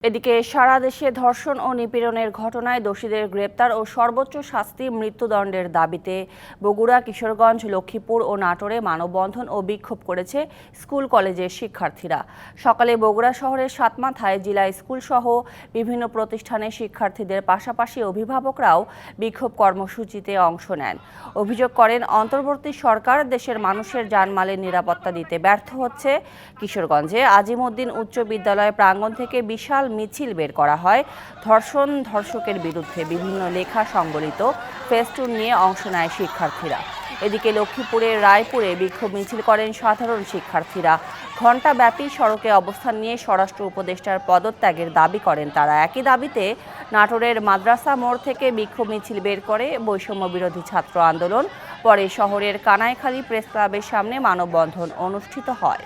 এদিকে সারা দেশে ধর্ষণ ও নিপীড়নের ঘটনায় দোষীদের গ্রেপ্তার ও সর্বোচ্চ শাস্তি মৃত্যুদণ্ডের দাবিতে বগুড়া, কিশোরগঞ্জ, লক্ষ্মীপুর ও নাটোরে মানববন্ধন ও বিক্ষোভ করেছে স্কুল কলেজের শিক্ষার্থীরা। সকালে বগুড়া শহরের সাতমাথায় জেলা স্কুলসহ বিভিন্ন প্রতিষ্ঠানের শিক্ষার্থীদের পাশাপাশি অভিভাবকরাও বিক্ষোভ কর্মসূচিতে অংশ নেন। অভিযোগ করেন, অন্তর্বর্তী সরকার দেশের মানুষের জানমালের নিরাপত্তা দিতে ব্যর্থ হচ্ছে। কিশোরগঞ্জে আজিমউদ্দিন উচ্চ বিদ্যালয় প্রাঙ্গণ থেকে বিশাল মিছিল বের করা হয়। ধর্ষকের বিরুদ্ধে বিভিন্ন লেখা সংবলিত ফেস্টুন নিয়ে অংশ নেয় শিক্ষার্থীরা। এদিকে লক্ষ্মীপুরের রায়পুরে বিক্ষোভ মিছিল করেন সাধারণ শিক্ষার্থীরা। ঘণ্টাব্যাপী সড়কে অবস্থান নিয়ে স্বরাষ্ট্র উপদেষ্টার পদত্যাগের দাবি করেন তারা। একই দাবিতে নাটোরের মাদ্রাসা মোড় থেকে বিক্ষোভ মিছিল বের করে বৈষম্য বিরোধী ছাত্র আন্দোলন। পরে শহরের কানাইখালী প্রেস ক্লাবের সামনে মানববন্ধন অনুষ্ঠিত হয়।